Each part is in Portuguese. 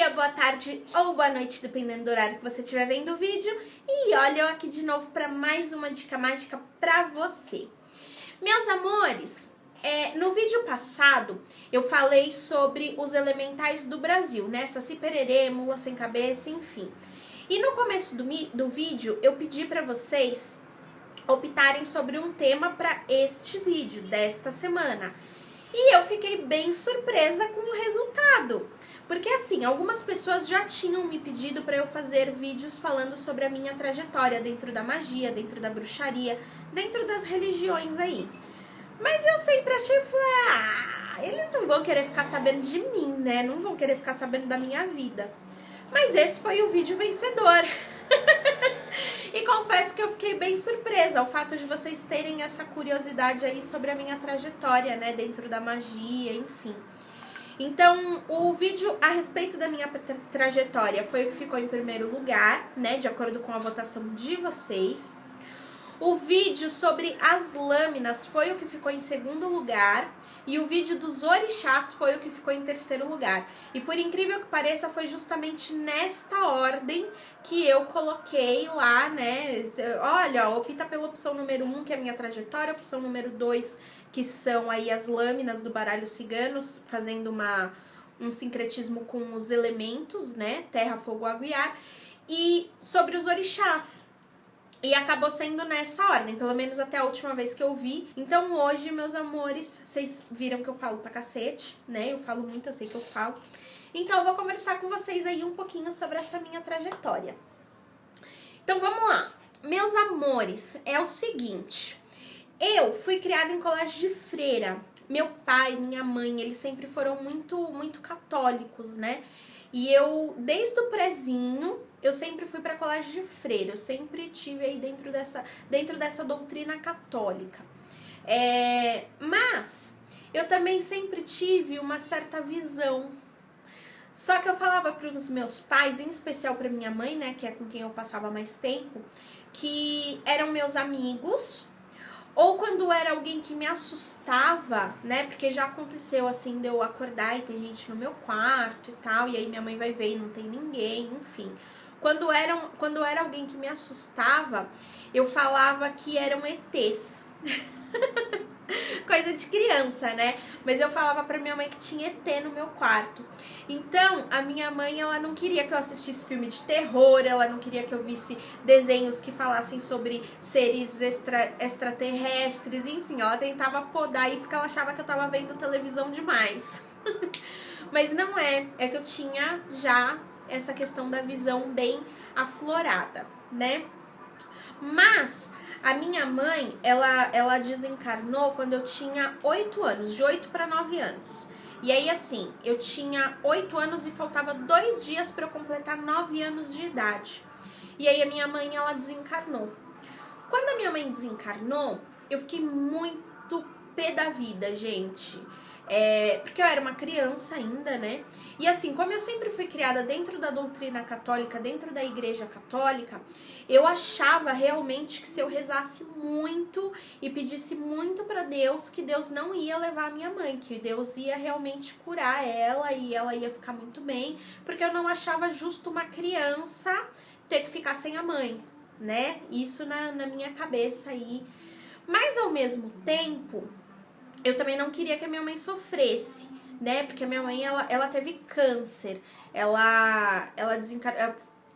dia, boa tarde ou boa noite, dependendo do horário que você estiver vendo o vídeo. E olha eu aqui de novo para mais uma dica mágica para você. Meus amores, no vídeo passado eu falei sobre os elementais do Brasil, né? Saci Pererê, mula sem cabeça, enfim. E no começo do vídeo eu pedi para vocês optarem sobre um tema para este vídeo desta semana. E eu fiquei bem surpresa com o resultado. Porque assim, algumas pessoas já tinham me pedido para eu fazer vídeos falando sobre a minha trajetória dentro da magia, dentro da bruxaria, dentro das religiões aí. Mas eu sempre achei, eles não vão querer ficar sabendo de mim, né? Não vão querer ficar sabendo da minha vida. Mas esse foi o vídeo vencedor. E confesso que eu fiquei bem surpresa ao fato de vocês terem essa curiosidade aí sobre a minha trajetória, né, dentro da magia, enfim. Então, o vídeo a respeito da minha trajetória foi o que ficou em primeiro lugar, né, de acordo com a votação de vocês. O vídeo sobre as lâminas foi o que ficou em segundo lugar. E o vídeo dos orixás foi o que ficou em terceiro lugar. E por incrível que pareça, foi justamente nesta ordem que eu coloquei lá, né? Olha, opta pela opção número 1, que é a minha trajetória. Opção número 2, que são aí as lâminas do baralho ciganos, fazendo um sincretismo com os elementos, né? Terra, fogo, água e ar. E sobre os orixás. E acabou sendo nessa ordem, pelo menos até a última vez que eu vi. Então hoje, meus amores, vocês viram que eu falo pra cacete, né? Eu falo muito, eu sei que eu falo. Então eu vou conversar com vocês aí um pouquinho sobre essa minha trajetória. Então vamos lá. Meus amores, é o seguinte. Eu fui criada em colégio de freira. Meu pai, minha mãe, eles sempre foram muito católicos, né? E eu, desde o prezinho, eu sempre fui para colégio de freira, eu sempre tive aí dentro dessa doutrina católica. Mas eu também sempre tive uma certa visão. Só que eu falava para os meus pais, em especial para minha mãe, né, que é com quem eu passava mais tempo, que eram meus amigos, ou quando era alguém que me assustava, né? Porque já aconteceu assim de eu acordar e tem gente no meu quarto e tal, e aí minha mãe vai ver e não tem ninguém, enfim. Quando era alguém que me assustava, eu falava que eram ETs. Coisa de criança, né? Mas eu falava pra minha mãe que tinha ET no meu quarto. Então, a minha mãe, ela não queria que eu assistisse filme de terror, ela não queria que eu visse desenhos que falassem sobre seres extraterrestres, enfim, ela tentava podar aí porque ela achava que eu tava vendo televisão demais. Mas não é que eu tinha já essa questão da visão bem aflorada, né? Mas a minha mãe, ela desencarnou quando eu tinha 8 anos, de 8 para 9 anos. E aí, assim, eu tinha 8 anos e faltava 2 dias para eu completar 9 anos de idade. E aí a minha mãe, ela desencarnou. Quando a minha mãe desencarnou, eu fiquei muito pé da vida, gente. Porque eu era uma criança ainda, né? E assim, como eu sempre fui criada dentro da doutrina católica, dentro da igreja católica, eu achava realmente que se eu rezasse muito e pedisse muito pra Deus, que Deus não ia levar a minha mãe, que Deus ia realmente curar ela e ela ia ficar muito bem, porque eu não achava justo uma criança ter que ficar sem a mãe, né? Isso na minha cabeça aí. Mas ao mesmo tempo, eu também não queria que a minha mãe sofresse, né? Porque a minha mãe, ela teve câncer. Ela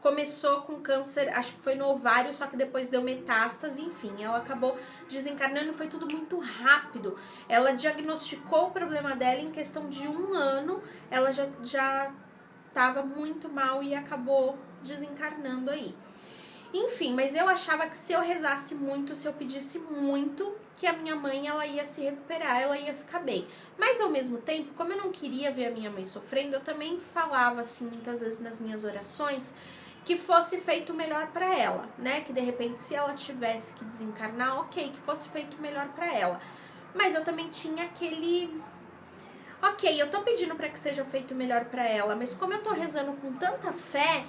começou com câncer, acho que foi no ovário, só que depois deu metástase, enfim. Ela acabou desencarnando, foi tudo muito rápido. Ela diagnosticou o problema dela em questão de 1 ano. Ela já estava muito mal e acabou desencarnando aí. Enfim, mas eu achava que se eu rezasse muito, se eu pedisse muito, que a minha mãe, ela ia se recuperar, ela ia ficar bem. Mas ao mesmo tempo, como eu não queria ver a minha mãe sofrendo, eu também falava assim, muitas vezes nas minhas orações, que fosse feito melhor pra ela, né? Que de repente, se ela tivesse que desencarnar, ok, que fosse feito melhor pra ela. Mas eu também tinha aquele... Ok, eu tô pedindo pra que seja feito melhor pra ela, mas como eu tô rezando com tanta fé,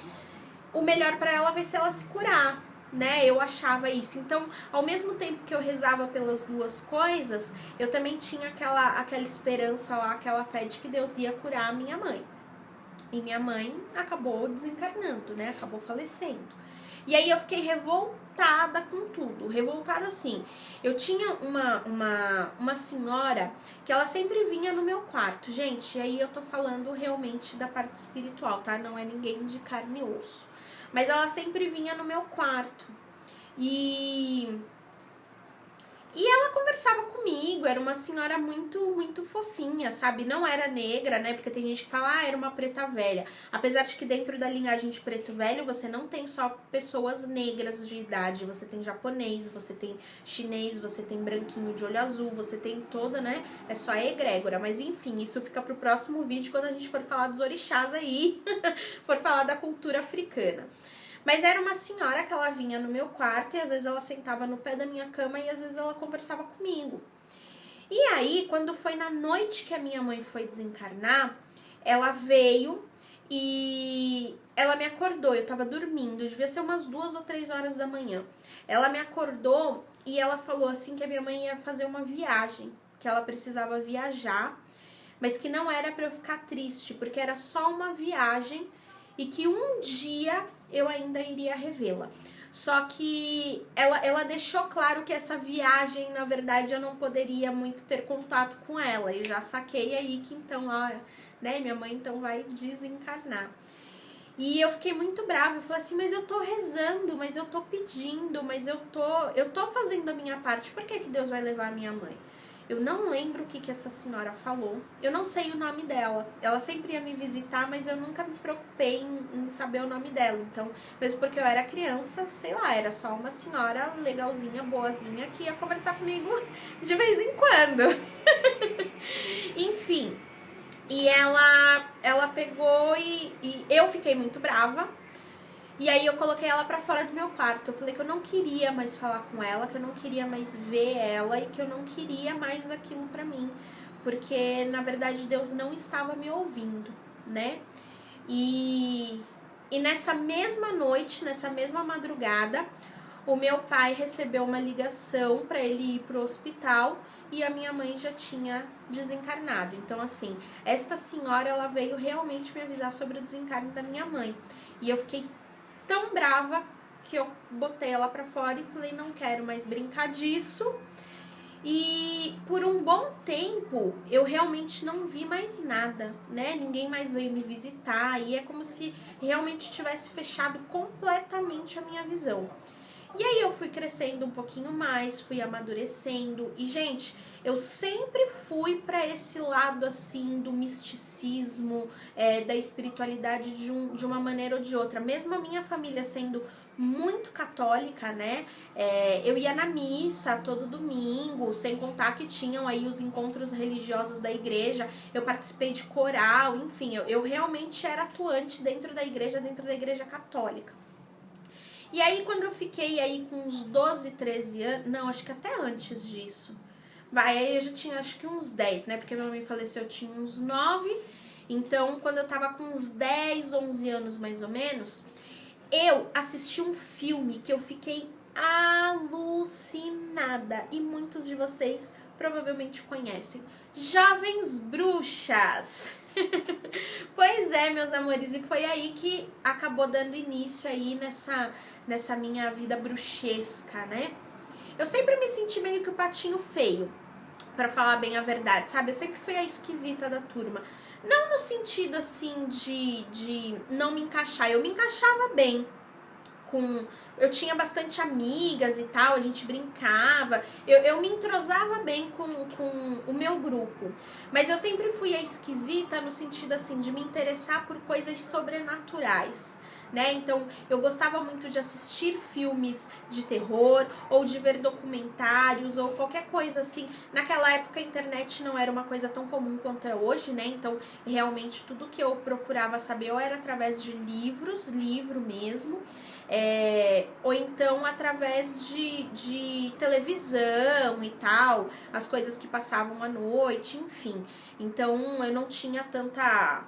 o melhor pra ela vai ser ela se curar, né? Eu achava isso. Então, ao mesmo tempo que eu rezava pelas duas coisas, eu também tinha aquela esperança lá, aquela fé de que Deus ia curar a minha mãe. E minha mãe acabou desencarnando, né? Acabou falecendo. E aí eu fiquei revoltada com tudo. Revoltada assim. Eu tinha uma senhora que ela sempre vinha no meu quarto. Gente, aí eu tô falando realmente da parte espiritual, tá? Não é ninguém de carne e osso. Mas ela sempre vinha no meu quarto. E ela conversava comigo, era uma senhora muito fofinha, sabe? Não era negra, né? Porque tem gente que fala, era uma preta velha. Apesar de que dentro da linhagem de preto velho, você não tem só pessoas negras de idade. Você tem japonês, você tem chinês, você tem branquinho de olho azul, você tem toda, né? É só a egrégora. Mas enfim, isso fica pro próximo vídeo quando a gente for falar dos orixás aí, for falar da cultura africana. Mas era uma senhora que ela vinha no meu quarto e às vezes ela sentava no pé da minha cama e às vezes ela conversava comigo. E aí, quando foi na noite que a minha mãe foi desencarnar, ela veio e ela me acordou. Eu tava dormindo, devia ser umas 2 ou 3 horas da manhã. Ela me acordou e ela falou assim que a minha mãe ia fazer uma viagem, que ela precisava viajar, mas que não era pra eu ficar triste, porque era só uma viagem e que um dia eu ainda iria revê-la. Só que ela deixou claro que essa viagem, na verdade, eu não poderia muito ter contato com ela. Eu já saquei aí que então, né, minha mãe então vai desencarnar. E eu fiquei muito brava, eu falei assim, mas eu tô rezando, mas eu tô pedindo, mas eu tô fazendo a minha parte, por que Deus vai levar a minha mãe? Eu não lembro o que essa senhora falou. Eu não sei o nome dela. Ela sempre ia me visitar, mas eu nunca me preocupei em saber o nome dela. Então, mesmo porque eu era criança, sei lá, era só uma senhora legalzinha, boazinha, que ia conversar comigo de vez em quando. Enfim. E ela pegou e eu fiquei muito brava. E aí eu coloquei ela pra fora do meu quarto. Eu falei que eu não queria mais falar com ela, que eu não queria mais ver ela e que eu não queria mais aquilo pra mim. Porque, na verdade, Deus não estava me ouvindo, né? E nessa mesma noite, nessa mesma madrugada, o meu pai recebeu uma ligação pra ele ir pro hospital e a minha mãe já tinha desencarnado. Então, assim, esta senhora, ela veio realmente me avisar sobre o desencarne da minha mãe. E eu fiquei tão brava que eu botei ela pra fora e falei, não quero mais brincar disso. E por um bom tempo eu realmente não vi mais nada, né? Ninguém mais veio me visitar e é como se realmente tivesse fechado completamente a minha visão. E aí eu fui crescendo um pouquinho mais, fui amadurecendo e, gente, eu sempre fui para esse lado, assim, do misticismo, da espiritualidade de uma maneira ou de outra. Mesmo a minha família sendo muito católica, né, eu ia na missa todo domingo, sem contar que tinham aí os encontros religiosos da igreja, eu participei de coral, enfim, eu realmente era atuante dentro da igreja católica. E aí, quando eu fiquei aí com uns 12, 13 anos, não, acho que até antes disso, aí eu já tinha acho que uns 10, né, porque minha mãe faleceu, eu tinha uns 9, então quando eu tava com uns 10, 11 anos mais ou menos, eu assisti um filme que eu fiquei alucinada, e muitos de vocês provavelmente conhecem, Jovens Bruxas. Pois é, meus amores, e foi aí que acabou dando início aí nessa minha vida bruxesca, né? Eu sempre me senti meio que o patinho feio, pra falar bem a verdade, sabe? Eu sempre fui a esquisita da turma. Não no sentido, assim, de não me encaixar. Eu me encaixava bem. Eu tinha bastante amigas e tal, a gente brincava, eu me entrosava bem com o meu grupo, mas eu sempre fui a esquisita no sentido assim de me interessar por coisas sobrenaturais, né? Então eu gostava muito de assistir filmes de terror ou de ver documentários ou qualquer coisa assim. Naquela época a internet não era uma coisa tão comum quanto é hoje, né? Então realmente tudo que eu procurava saber ou era através de livro mesmo, ou então através de televisão e tal, as coisas que passavam à noite, enfim. Então eu não tinha tanta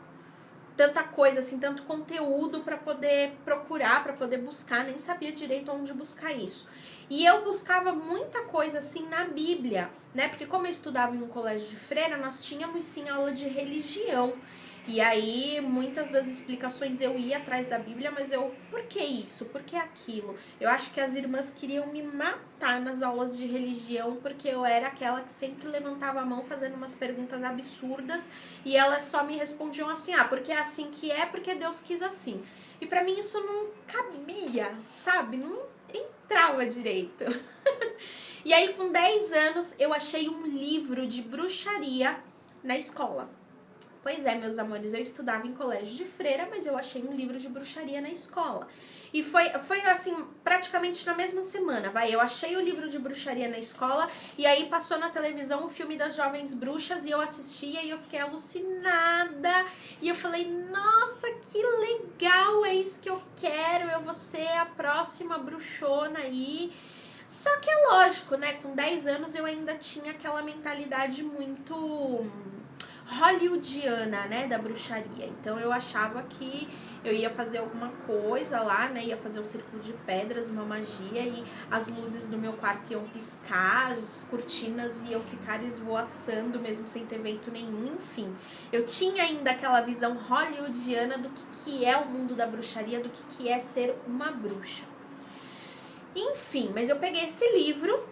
coisa, assim, tanto conteúdo para poder procurar, para poder buscar, nem sabia direito onde buscar isso. E eu buscava muita coisa, assim, na Bíblia, né? Porque como eu estudava em um colégio de freira, nós tínhamos, sim, aula de religião. E aí, muitas das explicações eu ia atrás da Bíblia, mas por que isso? Por que aquilo? Eu acho que as irmãs queriam me matar nas aulas de religião, porque eu era aquela que sempre levantava a mão fazendo umas perguntas absurdas, e elas só me respondiam assim, porque é assim que é, porque Deus quis assim. E pra mim isso não cabia, sabe? Não entrava direito. E aí, com 10 anos, eu achei um livro de bruxaria na escola. Pois é, meus amores, eu estudava em colégio de freira, mas eu achei um livro de bruxaria na escola. E foi assim, praticamente na mesma semana, eu achei o livro de bruxaria na escola, e aí passou na televisão o filme das Jovens Bruxas, e eu assistia, e eu fiquei alucinada, e eu falei, nossa, que legal, é isso que eu quero, eu vou ser a próxima bruxona aí. Só que é lógico, né, com 10 anos eu ainda tinha aquela mentalidade muito hollywoodiana, né, da bruxaria. Então eu achava que eu ia fazer alguma coisa lá, né, ia fazer um círculo de pedras, uma magia, e as luzes do meu quarto iam piscar, as cortinas iam ficar esvoaçando mesmo sem ter vento nenhum, enfim. Eu tinha ainda aquela visão hollywoodiana do que é o mundo da bruxaria, do que é ser uma bruxa. Enfim, mas eu peguei esse livro,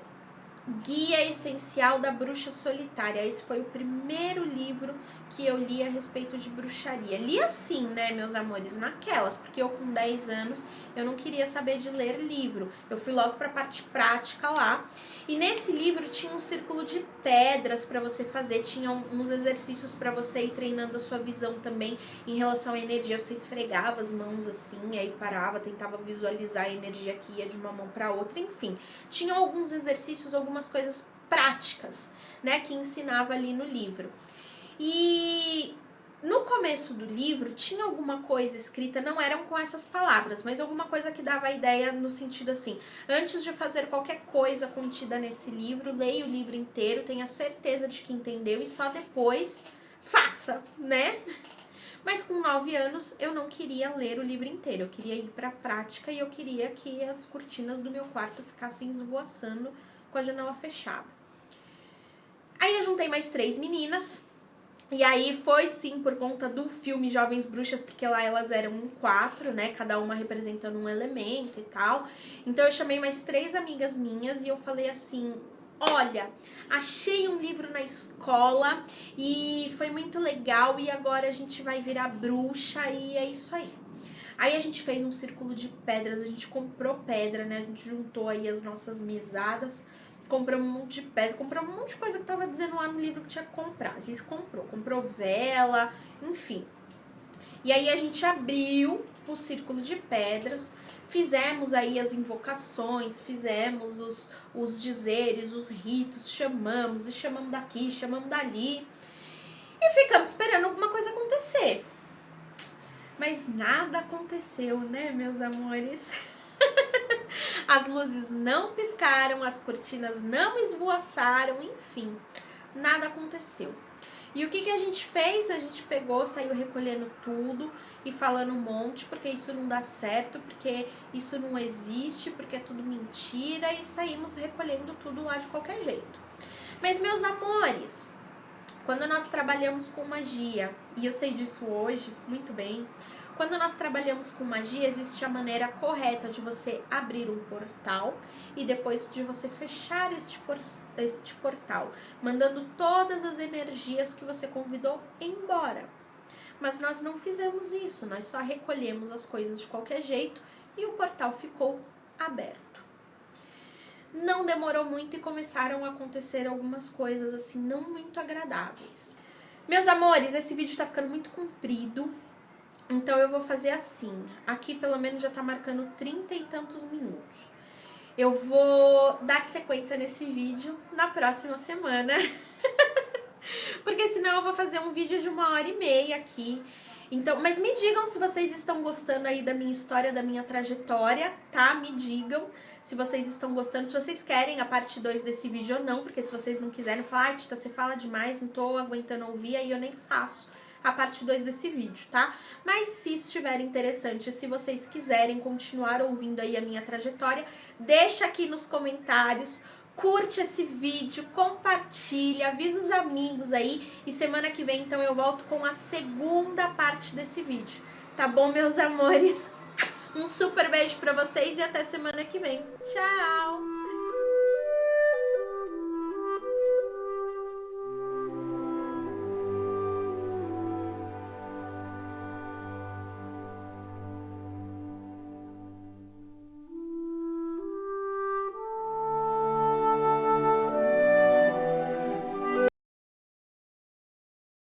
Guia Essencial da Bruxa Solitária. Esse foi o primeiro livro que eu li a respeito de bruxaria. Li assim, né, meus amores, naquelas, porque eu com 10 anos, eu não queria saber de ler livro. Eu fui logo pra parte prática lá. E nesse livro tinha um círculo de pedras pra você fazer, tinha uns exercícios pra você ir treinando a sua visão também em relação à energia. Você esfregava as mãos assim, aí parava, tentava visualizar a energia que ia de uma mão pra outra, enfim. Tinha alguns exercícios, algumas coisas práticas, né, que ensinava ali no livro. E no começo do livro tinha alguma coisa escrita, não eram com essas palavras, mas alguma coisa que dava a ideia no sentido assim: antes de fazer qualquer coisa contida nesse livro, leia o livro inteiro, tenha certeza de que entendeu e só depois faça, né? Mas com 9 anos eu não queria ler o livro inteiro, eu queria ir pra prática e eu queria que as cortinas do meu quarto ficassem esvoaçando com a janela fechada. Aí eu juntei mais 3 meninas. E aí foi sim por conta do filme Jovens Bruxas, porque lá elas eram em 4, né, cada uma representando um elemento e tal. Então eu chamei mais 3 amigas minhas e eu falei assim: olha, achei um livro na escola e foi muito legal e agora a gente vai virar bruxa e é isso aí. Aí a gente fez um círculo de pedras, a gente comprou pedra, né, a gente juntou aí as nossas mesadas, compramos um monte de pedra, compramos um monte de coisa que tava dizendo lá no livro que tinha que comprar. A gente comprou vela, enfim. E aí a gente abriu o círculo de pedras, fizemos aí as invocações, fizemos os dizeres, os ritos, chamamos daqui, chamamos dali. E ficamos esperando alguma coisa acontecer. Mas nada aconteceu, né, meus amores? As luzes não piscaram, as cortinas não esvoaçaram, enfim, nada aconteceu. E o que a gente fez? A gente pegou, saiu recolhendo tudo e falando um monte, porque isso não dá certo, porque isso não existe, porque é tudo mentira, e saímos recolhendo tudo lá de qualquer jeito. Mas, meus amores, quando nós trabalhamos com magia, e eu sei disso hoje muito bem, quando nós trabalhamos com magia, existe a maneira correta de você abrir um portal e depois de você fechar este portal, mandando todas as energias que você convidou embora. Mas nós não fizemos isso, nós só recolhemos as coisas de qualquer jeito e o portal ficou aberto. Não demorou muito e começaram a acontecer algumas coisas assim não muito agradáveis. Meus amores, esse vídeo tá ficando muito comprido. Então eu vou fazer assim, aqui pelo menos já tá marcando 30 e tantos minutos. Eu vou dar sequência nesse vídeo na próxima semana, porque senão eu vou fazer um vídeo de 1h30 aqui. Então, mas me digam se vocês estão gostando aí da minha história, da minha trajetória, tá? Me digam se vocês estão gostando, se vocês querem a parte 2 desse vídeo ou não, porque se vocês não quiserem, falar, Tita, você fala demais, não tô aguentando ouvir, aí eu nem faço a parte 2 desse vídeo, tá? Mas se estiver interessante, se vocês quiserem continuar ouvindo aí a minha trajetória, deixa aqui nos comentários curte esse vídeo, compartilha, avisa os amigos aí. E semana que vem, então, eu volto com a segunda parte desse vídeo. Tá bom, meus amores? Um super beijo pra vocês e até semana que vem. Tchau!